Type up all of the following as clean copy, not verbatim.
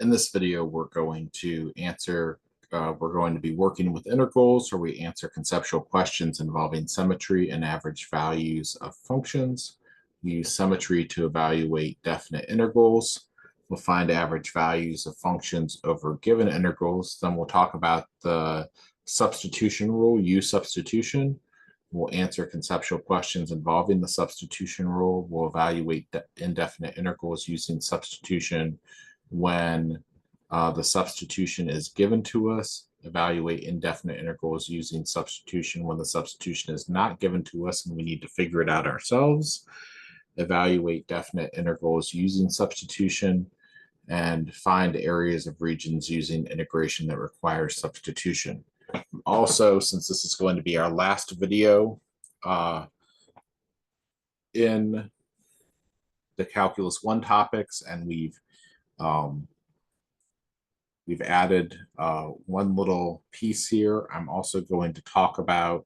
In this video, we're going to be working with integrals, where we answer conceptual questions involving symmetry and average values of functions. We use symmetry to evaluate definite integrals. We'll find average values of functions over given integrals. Then we'll talk about the substitution rule, use substitution. We'll answer conceptual questions involving the substitution rule. We'll evaluate indefinite integrals using substitution when the substitution is given to us, evaluate indefinite integrals using substitution when the substitution is not given to us and we need to figure it out ourselves, evaluate definite integrals using substitution, and find areas of regions using integration that requires substitution. Also, since this is going to be our last video in the Calculus 1 topics, and we've added one little piece here. I'm also going to talk about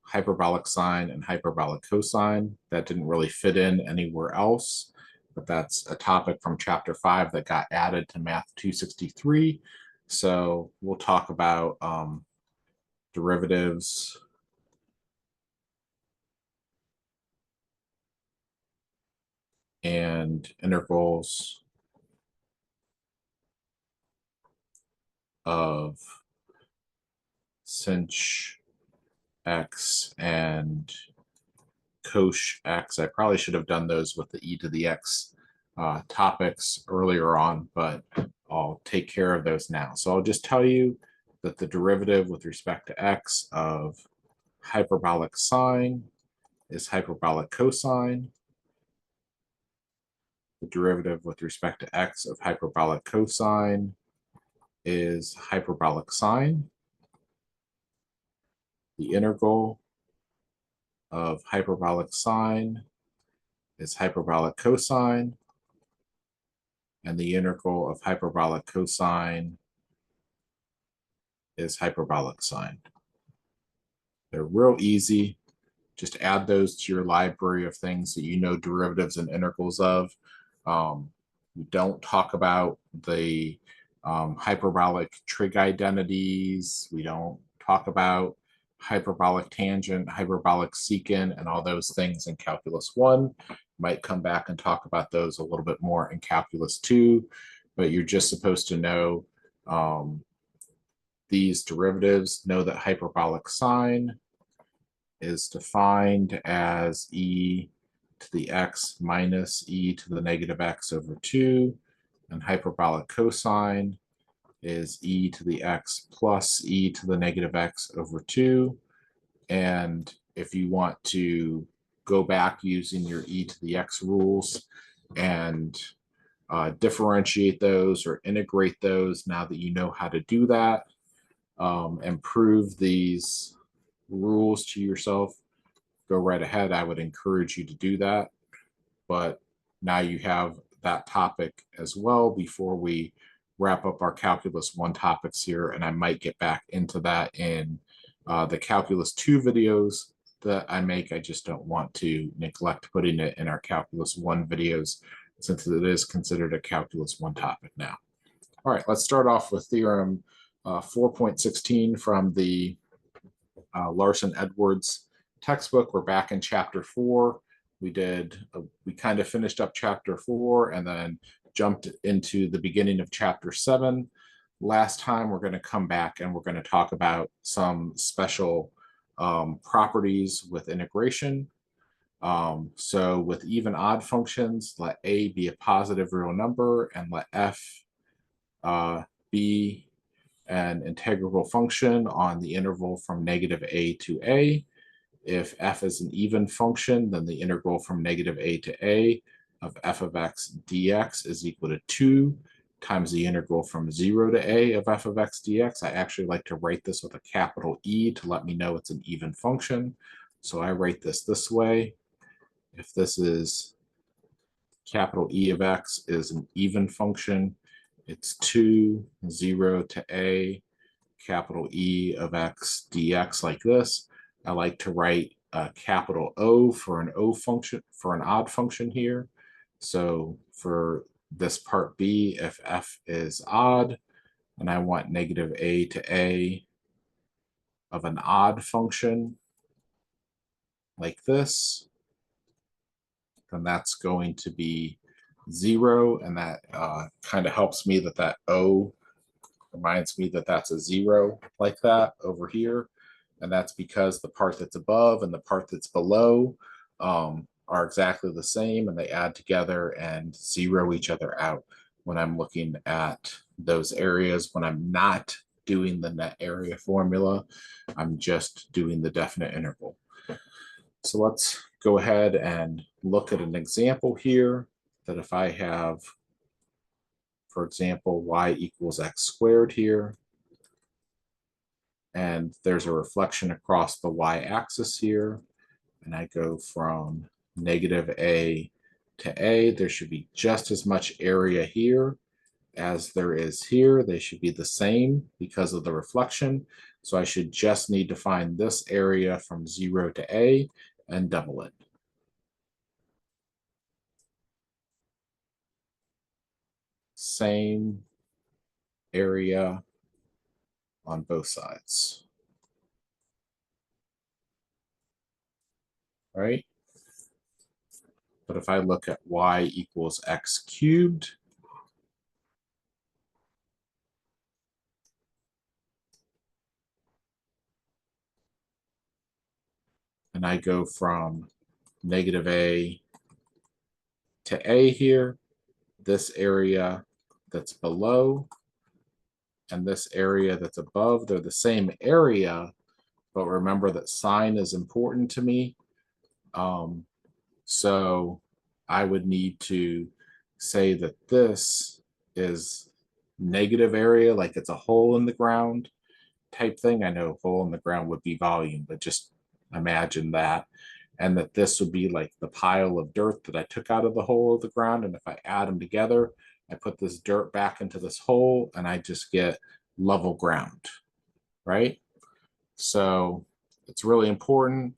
hyperbolic sine and hyperbolic cosine. That didn't really fit in anywhere else, but that's a topic from chapter 5 that got added to Math 263. So we'll talk about derivatives and integrals of sinh x and cosh x. I probably should have done those with the e to the x topics earlier on, but I'll take care of those now. So I'll just tell you that the derivative with respect to x of hyperbolic sine is hyperbolic cosine. The derivative with respect to x of hyperbolic cosine is hyperbolic sine. The integral of hyperbolic sine is hyperbolic cosine. And the integral of hyperbolic cosine is hyperbolic sine. They're real easy. Just add those to your library of things that you know derivatives and integrals of. We don't talk about the hyperbolic trig identities. We don't talk about hyperbolic tangent, hyperbolic secant, and all those things in Calculus 1. Might come back and talk about those a little bit more in Calculus 2, but you're just supposed to know these derivatives. Know that hyperbolic sine is defined as e to the x minus e to the negative x over 2, and hyperbolic cosine is e to the x plus e to the negative x over 2. And if you want to go back using your e to the x rules and differentiate those or integrate those now that you know how to do that, and prove these rules to yourself, go right ahead. I would encourage you to do that. But now you have that topic as well before we wrap up our Calculus 1 topics here, and I might get back into that in the Calculus 2 videos that I make. I just don't want to neglect putting it in our Calculus 1 videos since it is considered a Calculus 1 topic now. All right, let's start off with theorem 4.16 from the Larson-Edwards textbook. We're back in chapter 4. We kind of finished up chapter 4 and then jumped into the beginning of chapter 7. Last time, we're going to come back and we're going to talk about some special properties with integration. So with even odd functions, let a be a positive real number and let f be an integrable function on the interval from negative a to a. If f is an even function, then the integral from negative a to a of f of x dx is equal to 2 times the integral from 0 to a of f of x dx. I actually like to write this with a capital E to let me know it's an even function. So I write this way. If this is capital E of x is an even function, it's 2, 0 to a, capital E of x dx like this. I like to write a capital O for an O function, for an odd function here. So for this part B if f is odd, and I want negative a to a of an odd function like this, then that's going to be 0, and that kind of helps me that that O reminds me that that's a 0 like that over here. And that's because the part that's above and the part that's below are exactly the same, and they add together and 0 each other out when I'm looking at those areas. When I'm not doing the net area formula, I'm just doing the definite interval. So let's go ahead and look at an example here that if I have, for example, y equals x squared here, and there's a reflection across the y-axis here, and I go from negative a to a, there should be just as much area here as there is here. They should be the same because of the reflection. So I should just need to find this area from 0 to a and double it. Same area on both sides. Right? But if I look at y equals x cubed, and I go from negative a to a here, this area that's below and this area that's above, they're the same area, but remember that sign is important to me. So I would need to say that this is negative area, like it's a hole in the ground type thing. I know hole in the ground would be volume, but just imagine that. And that this would be like the pile of dirt that I took out of the hole of the ground. And if I add them together, I put this dirt back into this hole and I just get level ground, right? So it's really important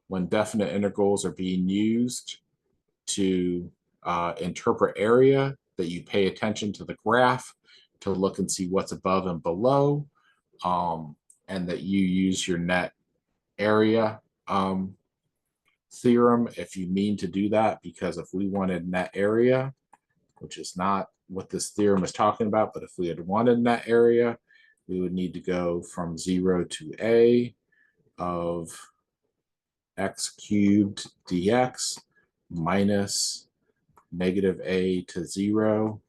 when definite integrals are being used to interpret area that you pay attention to the graph to look and see what's above and below, and that you use your net area theorem if you mean to do that, because if we wanted net area, which is not what this theorem is talking about, but if we had wanted net area, we would need to go from 0 to a of x cubed dx minus negative a to 0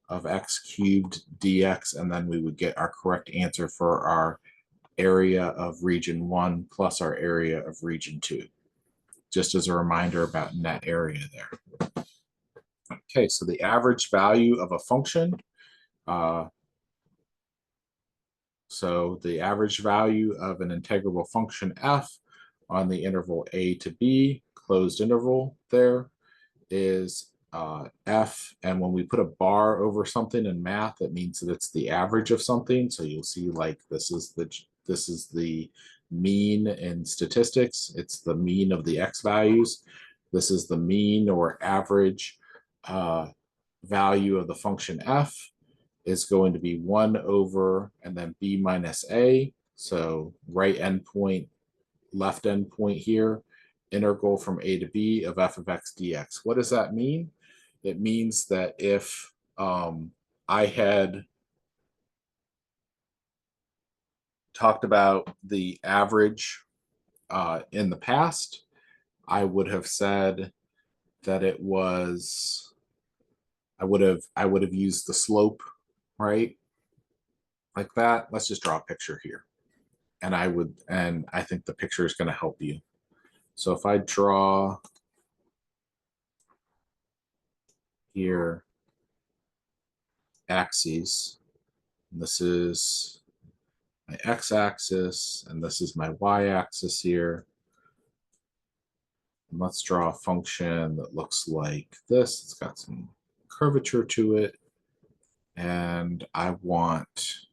of x cubed dx, and then we would get our correct answer for our area of region 1 plus our area of region 2. Just as a reminder about net area there. Okay, so the average value of a function. So the average value of an integrable function f on the interval a to b, closed interval there, is f. And when we put a bar over something in math, it means that it's the average of something. So you'll see like this is the mean in statistics. It's the mean of the x values. This is the mean or average value of the function f is going to be 1 over and then b minus a. So right endpoint, left endpoint here, integral from a to b of f of x dx. What does that mean? It means that if I had talked about the average in the past, I would have said that it was, I would have used the slope, right? Like that. Let's just draw a picture here. And I think the picture is going to help you. So if I draw here axes, and this is my x-axis, and this is my y-axis here. And let's draw a function that looks like this. It's got some curvature to it. And I want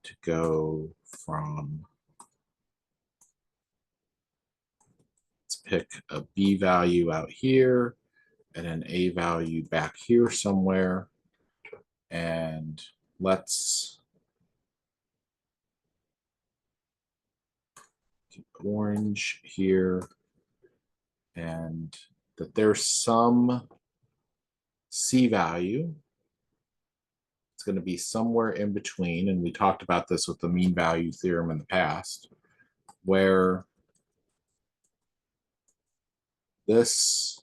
to go from, let's pick a b value out here and an a value back here somewhere. And let's keep orange here, and that there's some c value. It's going to be somewhere in between, and we talked about this with the mean value theorem in the past, where this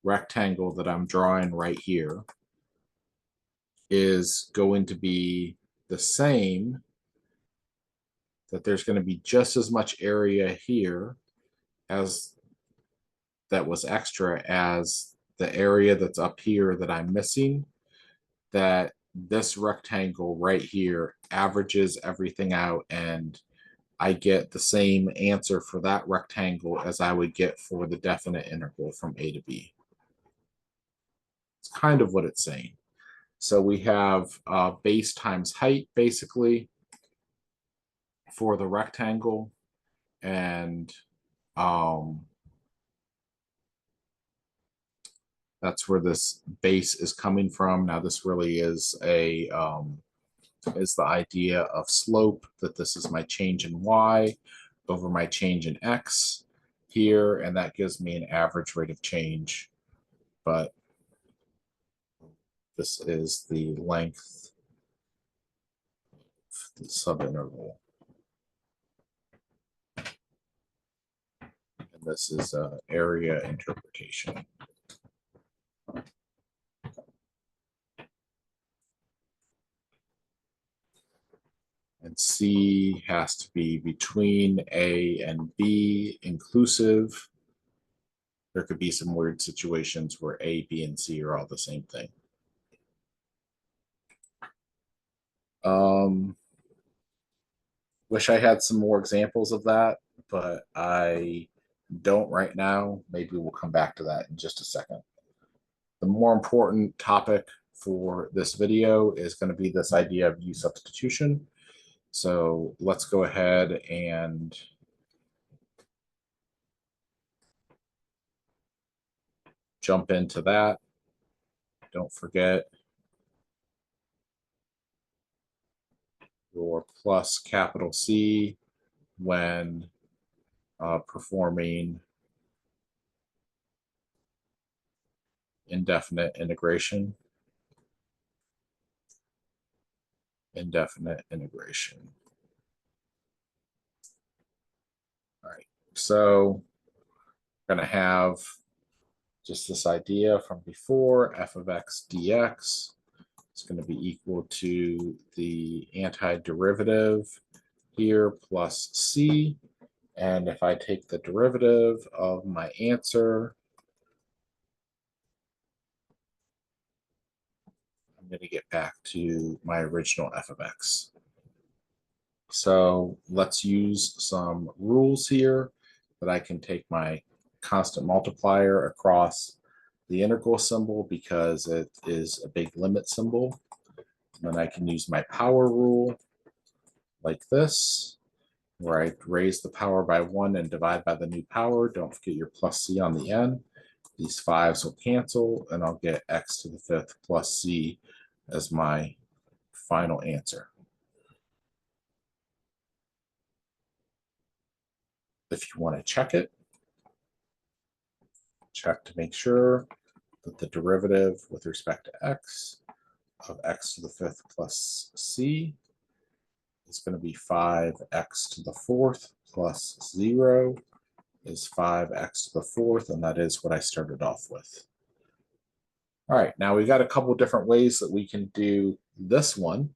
rectangle that I'm drawing right here is going to be the same, that there's going to be just as much area here as that was extra as the area that's up here that I'm missing, that this rectangle right here averages everything out, and I get the same answer for that rectangle as I would get for the definite integral from a to b. It's kind of what it's saying. So we have base times height, basically, for the rectangle, and that's where this base is coming from. Now, this really is is the idea of slope, that this is my change in y over my change in x here, and that gives me an average rate of change. But this is the length of the subinterval. And this is area interpretation. And C has to be between A and B inclusive. There could be some weird situations where A, B, and C are all the same thing. Wish I had some more examples of that, but I don't right now. Maybe we'll come back to that in just a second. The more important topic for this video is going to be this idea of U substitution. So let's go ahead and jump into that. Don't forget your plus capital C when performing indefinite integration. Indefinite integration. All right, so we're going to have just this idea from before, f of x dx is going to be equal to the antiderivative here plus c. And if I take the derivative of my answer, I'm going to get back to my original f of x. So let's use some rules here that I can take my constant multiplier across the integral symbol because it is a big limit symbol. And then I can use my power rule like this, where I raise the power by 1 and divide by the new power. Don't forget your plus c on the end. These 5s will cancel, and I'll get x to the 5th plus c as my final answer. If you want to check it, check to make sure that the derivative with respect to x of x to the 5th plus c is going to be 5x to the 4th plus 0 is 5x to the 4th, and that is what I started off with. All right, now we've got a couple different ways that we can do this one.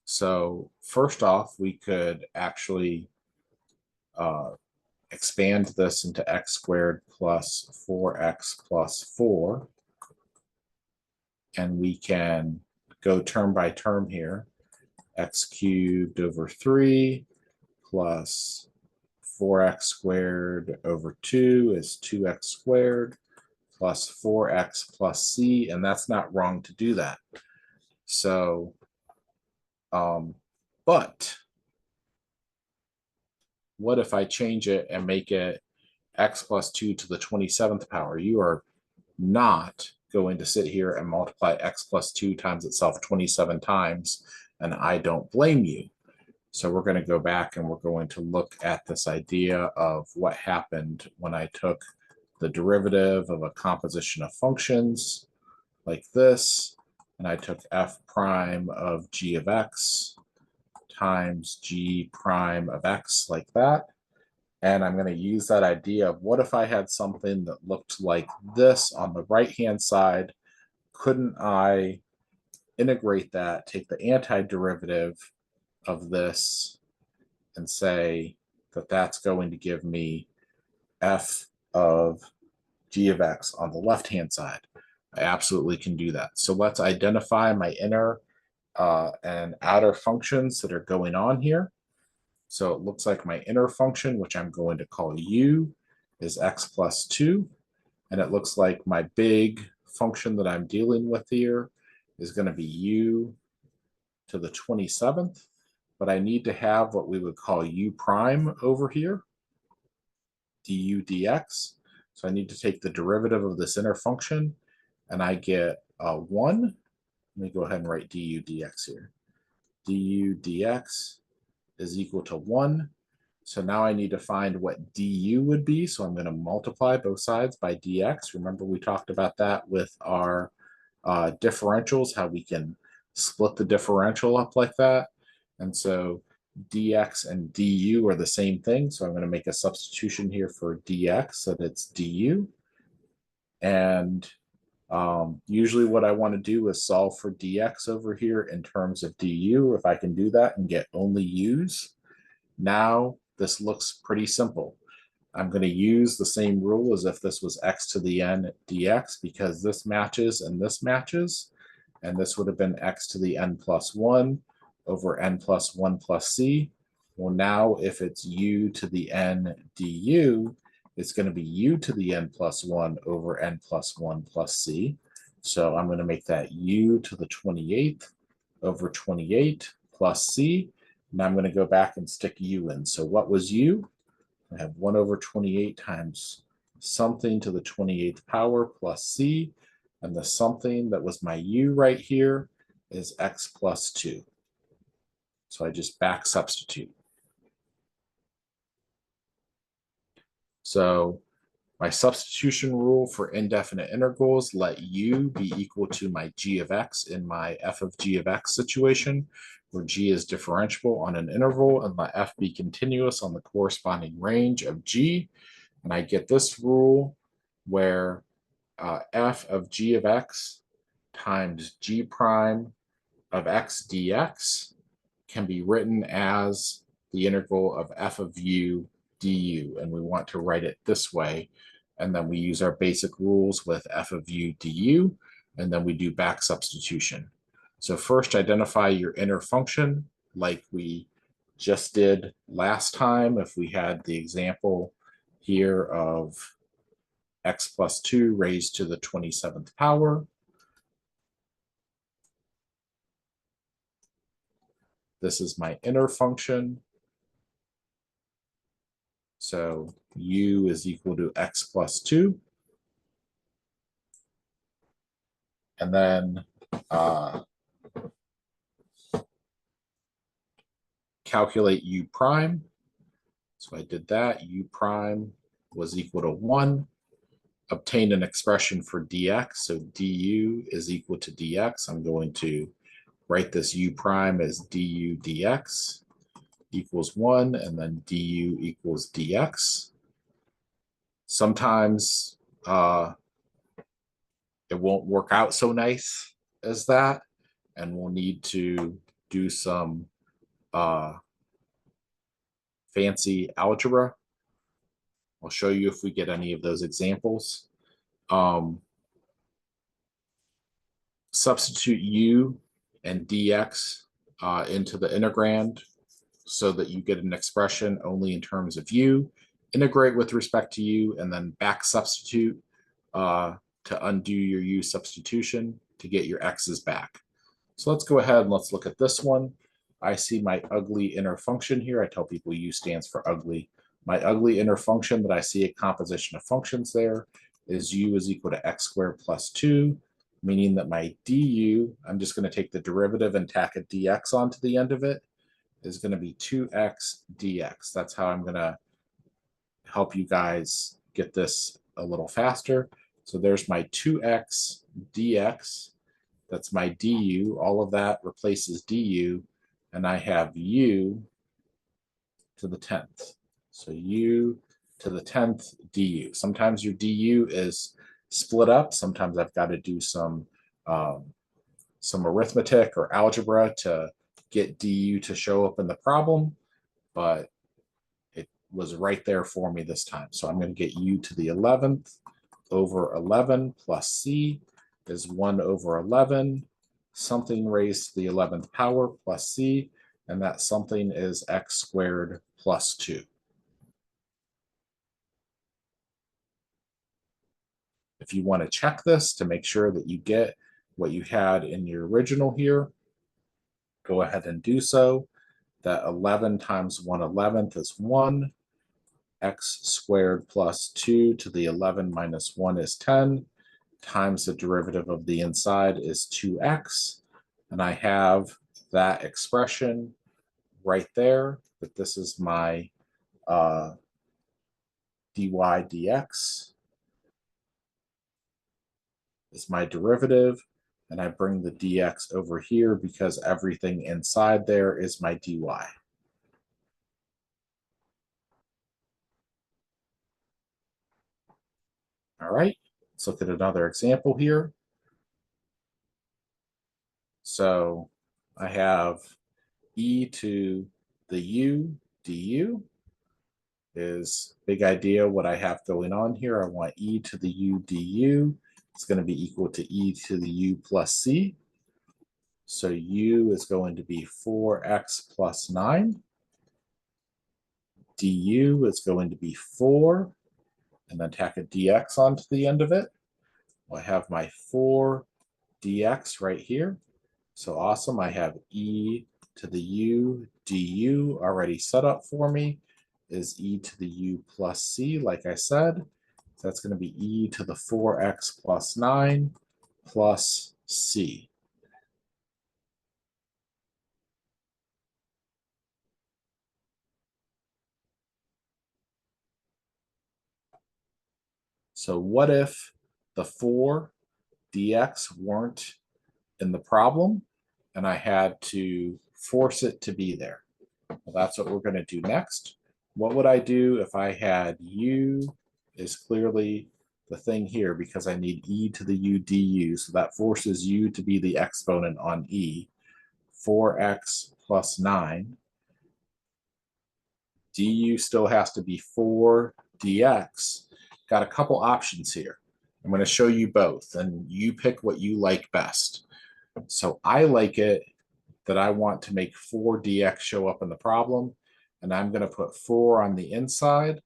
So first off, we could actually expand this into x squared plus 4x plus 4. And we can go term by term here. X cubed over 3 plus 4x squared over 2 is 2x squared plus 4x plus c, and that's not wrong to do that. So, but what if I change it and make it x plus 2 to the 27th power. You are not going to sit here and multiply x plus 2 times itself 27 times, and I don't blame you. So we're going to go back and we're going to look at this idea of what happened when I took the derivative of a composition of functions like this, and I took f prime of g of x times g prime of x like that. And I'm going to use that idea of what if I had something that looked like this on the right-hand side? Couldn't I integrate that, take the antiderivative of this, and say that that's going to give me f of g of x on the left-hand side? I absolutely can do that. So let's identify my inner and outer functions that are going on here. So it looks like my inner function, which I'm going to call u, is x plus 2. And it looks like my big function that I'm dealing with here is going to be u to the 27th. But I need to have what we would call u prime over here, du dx. So I need to take the derivative of this inner function, and I get 1. Let me go ahead and write du dx here. Du dx is equal to 1. So now I need to find what du would be. So I'm going to multiply both sides by dx. Remember, we talked about that with our differentials, how we can split the differential up like that. And so dx and du are the same thing. So I'm going to make a substitution here for dx so that it's du. And usually what I want to do is solve for dx over here in terms of du. If I can do that and get only u's, now this looks pretty simple. I'm going to use the same rule as if this was x to the n dx, because this matches and this matches. And this would have been x to the n plus 1 over n plus 1 plus c. Well, now if it's u to the n du, it's going to be u to the n plus 1 over n plus 1 plus c. So I'm going to make that u to the 28th over 28 plus c. And I'm going to go back and stick u in. So what was u? I have 1 over 28 times something to the 28th power plus c. And the something that was my u right here is x plus 2. So I just back substitute. So my substitution rule for indefinite integrals, let u be equal to my g of x in my f of g of x situation, where g is differentiable on an interval, and let f be continuous on the corresponding range of g. And I get this rule where f of g of x times g prime of x dx can be written as the integral of f of u du, and we want to write it this way. And then we use our basic rules with f of u du, and then we do back substitution. So first identify your inner function like we just did last time. If we had the example here of x plus 2 raised to the 27th power. This is my inner function. So u is equal to x plus 2. And then calculate u prime. So I did that. U prime was equal to 1. Obtain an expression for dx. So du is equal to dx. I'm going to write this u prime as du dx equals 1, and then du equals dx. Sometimes it won't work out so nice as that, and we'll need to do some fancy algebra. I'll show you if we get any of those examples. Substitute u and dx into the integrand so that you get an expression only in terms of u. Integrate with respect to u, and then back substitute to undo your u substitution to get your x's back. So let's go ahead and let's look at this one. I see my ugly inner function here. I tell people u stands for ugly. My ugly inner function that I see a composition of functions there is u is equal to x squared plus 2, meaning that my du, I'm just going to take the derivative and tack a dx onto the end of it, is going to be 2x dx. That's how I'm going to help you guys get this a little faster. So there's my 2x dx. That's my du. All of that replaces du. And I have u to the 10th. So u to the 10th du. Sometimes your du is split up. Sometimes I've got to do some arithmetic or algebra to get du to show up in the problem, but it was right there for me this time. So I'm going to get u to the 11th over 11 plus c is 1 over 11, something raised to the 11th power plus c, and that something is x squared plus 2. If you want to check this to make sure that you get what you had in your original here, go ahead and do so. That 11 times 1/11 is 1. X squared plus 2 to the 11 minus 1 is 10, times the derivative of the inside is 2x. And I have that expression right there, that this is my dy dx is my derivative, and I bring the dx over here because everything inside there is my dy. All right, let's look at another example here. So I have e to the u du is big idea what I have going on here. I want e to the u du. It's going to be equal to e to the u plus c. So u is going to be 4x plus 9. Du is going to be 4, and then tack a dx onto the end of it. Well, I have my 4 dx right here. So awesome. I have e to the u du already set up for me is e to the u plus c, like I said. So that's going to be e to the 4x plus 9 plus c. So what if the 4 dx weren't in the problem and I had to force it to be there? Well, that's what we're going to do next. What would I do if I had u is clearly the thing here because I need e to the u du, so that forces u to be the exponent on e, 4x plus 9. Du still has to be 4 dx. Got a couple options here. I'm going to show you both, and you pick what you like best. So I like it that I want to make 4 dx show up in the problem, and I'm going to put 4 on the inside,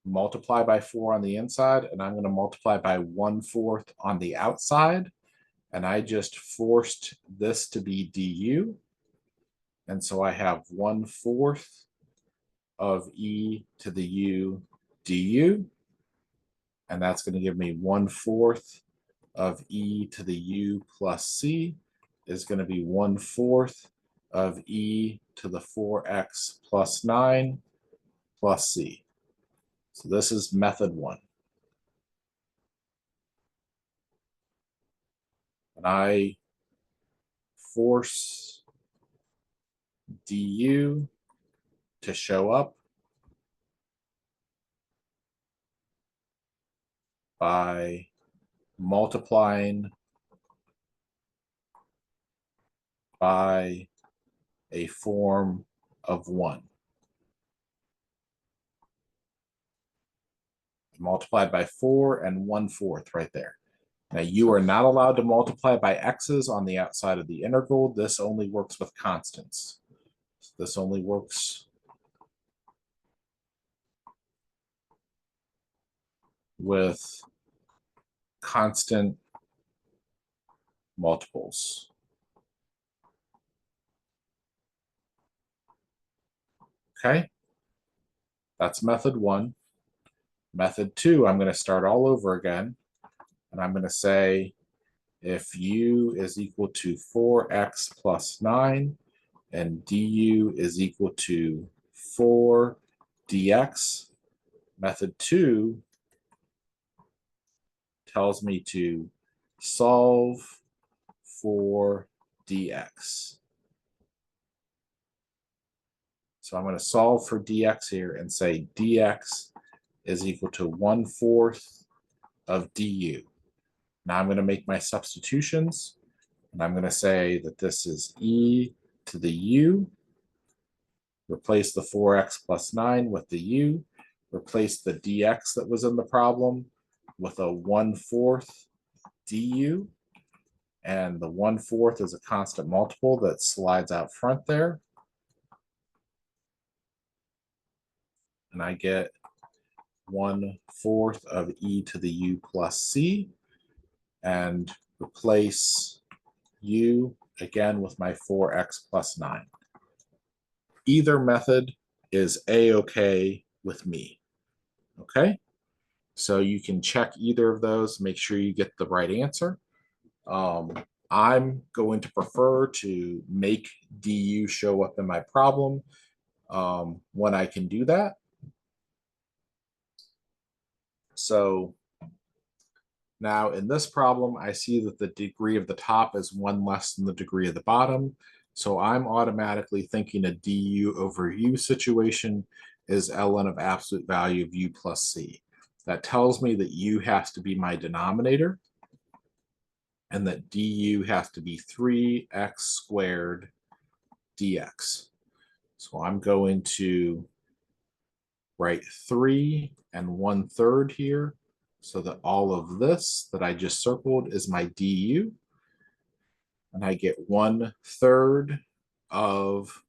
multiply by 4 on the inside, and I'm going to multiply by 1/4 on the outside, and I just forced this to be du, and so I have 1/4 of e to the u du, and that's going to give me 1/4 of e to the u plus c is going to be 1/4 of e to the 4x plus 9 plus c. So this is method 1. And I force du to show up by multiplying by a form of 1. Multiplied by 4 and 1/4 right there. Now you are not allowed to multiply by x's on the outside of the integral. This only works with constants. So this only works with constant multiples. Okay? That's method 1. Method 2, I'm going to start all over again. And I'm going to say if u is equal to 4x plus 9 and du is equal to 4 dx, method 2 tells me to solve for dx. So I'm going to solve for dx here and say dx is equal to 1/4 of du. Now I'm going to make my substitutions, and I'm going to say that this is e to the u. Replace the 4x plus 9 with the u. Replace the dx that was in the problem with a 1/4 du. And the 1/4 is a constant multiple that slides out front there. And I get 1/4 of e to the u plus c, and replace u again with my 4x plus 9. Either method is a-okay with me. Okay, so you can check either of those, make sure you get the right answer. I'm going to prefer to make du show up in my problem when I can do that. So now in this problem, I see that the degree of the top is 1 less than the degree of the bottom. So I'm automatically thinking a du over u situation is ln of absolute value of u plus c. That tells me that u has to be my denominator and that du has to be 3x squared dx. So I'm going to write 3 and 1/3 here, so that all of this that I just circled is my du. And I get 1/3 of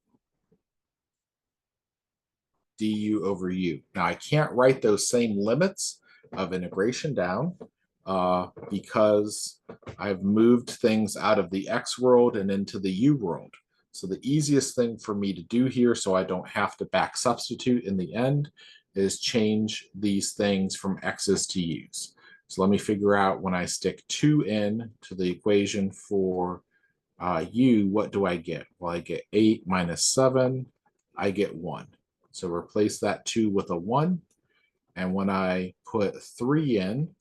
du over u. Now I can't write those same limits of integration down because I've moved things out of the x world and into the u world. So the easiest thing for me to do here, so I don't have to back substitute in the end, is change these things from x's to u's. So let me figure out when I stick 2 in to the equation for u, what do I get? Well, I get 8 minus 7, I get 1. So replace that 2 with a 1. And when I put 3 in,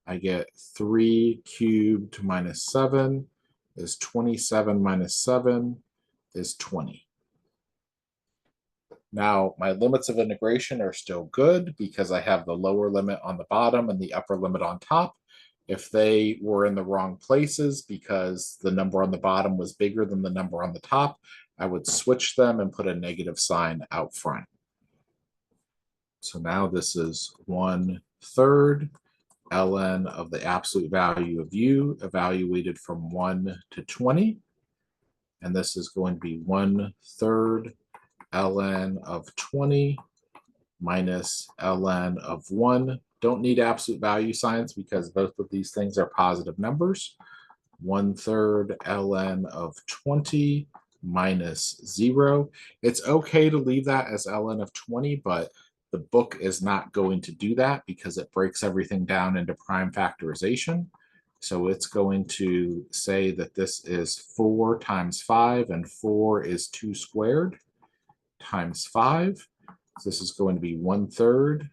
I get 3 cubed minus 7 is 27 minus 7 is 20. Now, my limits of integration are still good because I have the lower limit on the bottom and the upper limit on top. If they were in the wrong places because the number on the bottom was bigger than the number on the top, I would switch them and put a negative sign out front. So now this is 1/3 ln of the absolute value of u evaluated from 1 to 20. And this is going to be 1/3 ln of 20 minus ln of 1. Don't need absolute value signs because both of these things are positive numbers. 1/3 ln of 20 minus 0. It's okay to leave that as ln of 20, but the book is not going to do that because it breaks everything down into prime factorization. So it's going to say that this is 4 times 5, and 4 is 2 squared times 5. So this is going to be 1/3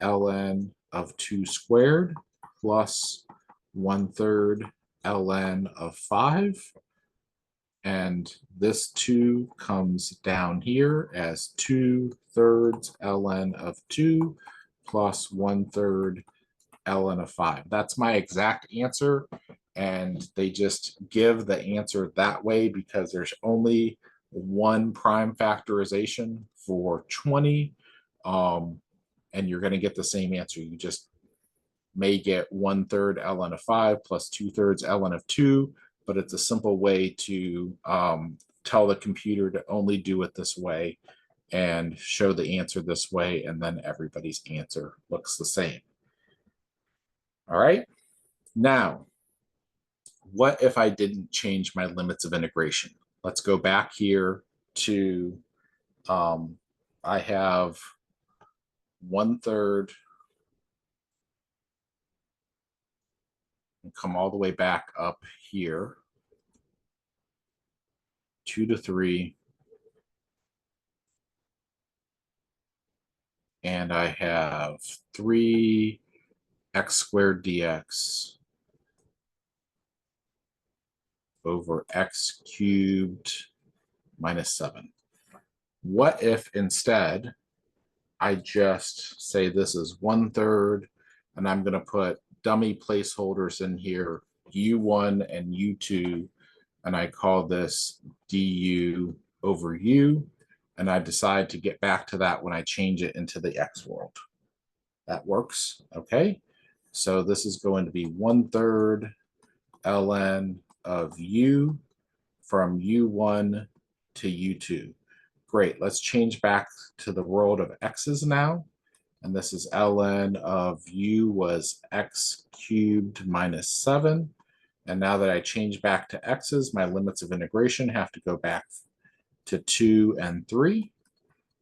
ln of 2 squared plus 1/3 ln of 5. And this 2 comes down here as 2/3 ln of 2 plus 1/3 ln of 5. That's my exact answer. And they just give the answer that way because there's only one prime factorization for 20. And you're going to get the same answer. You just may get 1/3 ln of 5 plus 2/3 ln of 2, but it's a simple way to tell the computer to only do it this way and show the answer this way, and then everybody's answer looks the same. All right, now, what if I didn't change my limits of integration? Let's go back here to I have 1/3 and come all the way back up here, 2 to 3, and I have 3 x squared dx over x cubed minus 7. What if instead I just say this is 1/3, and I'm going to put dummy placeholders in here, u1 and u2, and I call this du over u, and I decide to get back to that when I change it into the x world. That works, okay? So this is going to be 1/3 ln of u from u1 to u2. Great, let's change back to the world of x's now. And this is ln of u was x cubed minus 7. And now that I change back to x's, my limits of integration have to go back to 2 and 3.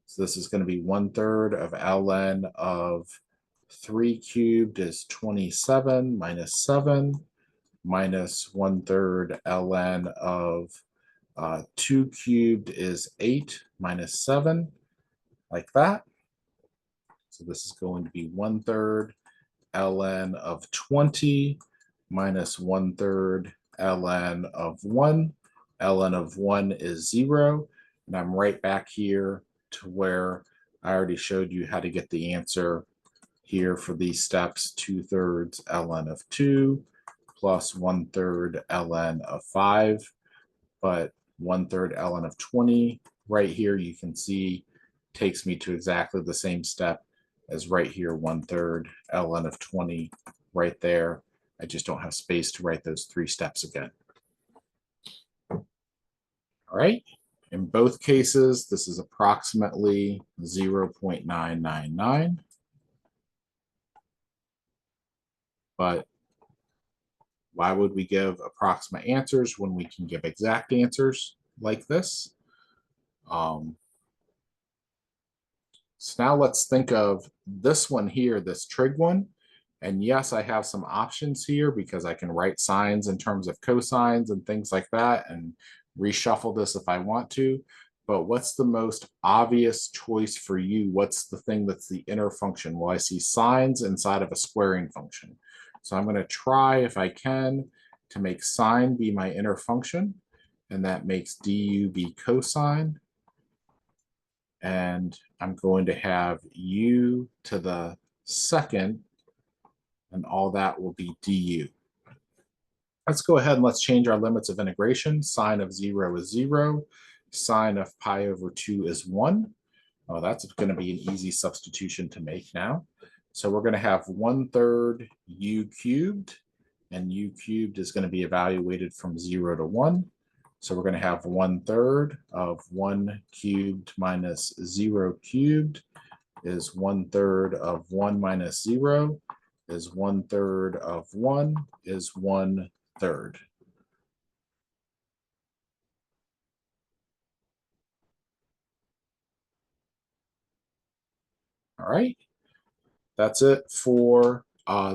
So this is going to be 1/3 of ln of 3 cubed is 27 minus 7 minus 1/3 ln of 2 cubed is 8 minus 7, like that. So this is going to be 1/3 ln of 20 minus 1/3 ln of 1. ln of 1 is 0. And I'm right back here to where I already showed you how to get the answer here for these steps. 2/3 ln of 2 plus 1/3 ln of 5. But 1/3 ln of 20 right here, you can see, takes me to exactly the same step as right here, 1/3 ln of 20 right there. I just don't have space to write those 3 steps again. All right. In both cases, this is approximately 0.999. But why would we give approximate answers when we can give exact answers like this? So now let's think of this one here, this trig one. And yes, I have some options here because I can write signs in terms of cosines and things like that and reshuffle this if I want to. But what's the most obvious choice for you? What's the thing that's the inner function? Well, I see sines inside of a squaring function. So I'm going to try, if I can, to make sine be my inner function. And that makes du be cosine. And I'm going to have u to the second, and all that will be du. Let's go ahead and let's change our limits of integration. Sine of 0 is 0. Sine of pi over 2 is 1. Oh, that's going to be an easy substitution to make now. So we're going to have 1/3 u cubed, and u cubed is going to be evaluated from 0 to 1. So we're going to have 1/3 of 1 cubed minus 0 cubed is 1/3 of 1 minus 0 is 1/3 of 1 is 1/3. All right, that's it for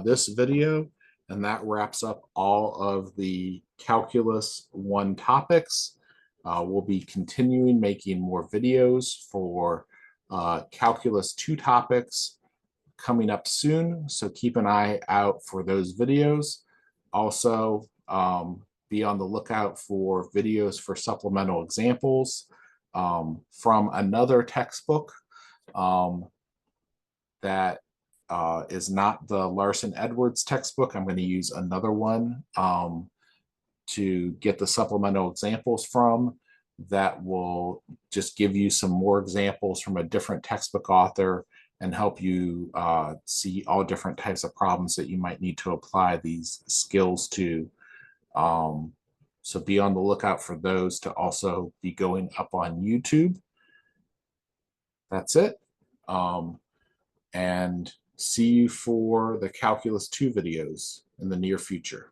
this video, and that wraps up all of the Calculus 1 topics. We'll be continuing making more videos for Calculus 2 topics coming up soon, so keep an eye out for those videos. Also, be on the lookout for videos for supplemental examples from another textbook that is not the Larson Edwards textbook. I'm going to use another one to get the supplemental examples from that will just give you some more examples from a different textbook author and help you see all different types of problems that you might need to apply these skills to. So be on the lookout for those to also be going up on YouTube. That's it. And see you for the Calculus 2 videos in the near future.